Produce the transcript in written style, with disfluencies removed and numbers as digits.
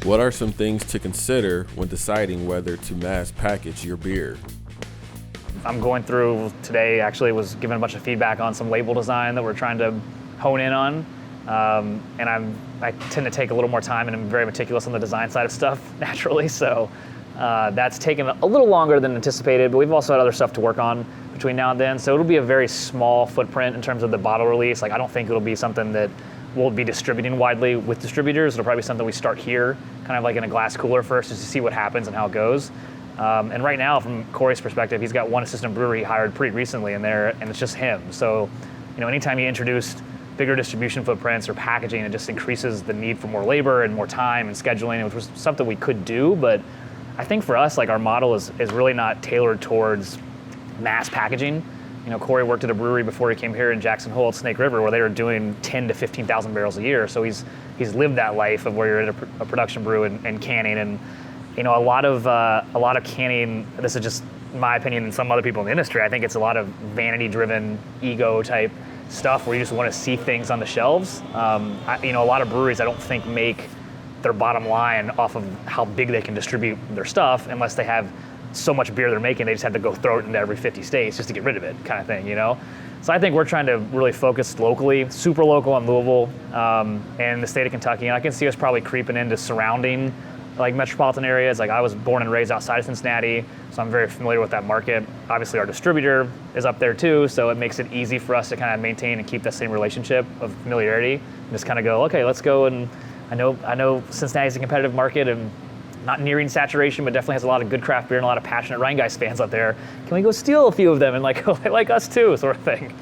What are some things to consider when deciding whether to mass package your beer? I'm going through today, actually was given a bunch of feedback on some label design that we're trying to hone in on. And I tend to take a little more time and I'm very meticulous on the design side of stuff naturally. So that's taken a little longer than anticipated, but we've also had other stuff to work on between now and then. So it'll be a very small footprint in terms of the bottle release. Like I don't think it'll be something that we'll be distributing widely with distributors. It'll probably be something we start here, kind of like in a glass cooler first, just to see what happens and how it goes. And right now, from Corey's perspective, he's got one assistant brewery hired pretty recently in there, and it's just him. So, anytime you introduce bigger distribution footprints or packaging, it just increases the need for more labor and more time and scheduling, which was something we could do. But I think for us, like our model is really not tailored towards mass packaging. Corey worked at a brewery before he came here in Jackson Hole at Snake River, where they were doing 10 to 15,000 barrels a year. So he's lived that life of where you're in a production brew and canning and. A lot of canning, this is just my opinion and some other people in the industry, I think it's a lot of vanity-driven, ego-type stuff where you just want to see things on the shelves. A lot of breweries I don't think make their bottom line off of how big they can distribute their stuff unless they have so much beer they're making, they just have to go throw it into every 50 states just to get rid of it kind of thing, So I think we're trying to really focus locally, super local in Louisville and the state of Kentucky. And I can see us probably creeping into surrounding like metropolitan areas. Like I was born and raised outside of Cincinnati, so I'm very familiar with that market. Obviously our distributor is up there too, so it makes it easy for us to kind of maintain and keep that same relationship of familiarity and just kind of go, okay, let's go. And I know Cincinnati's a competitive market and not nearing saturation, but definitely has a lot of good craft beer and a lot of passionate Rheingeist fans out there. Can we go steal a few of them and like, they like us too, sort of thing.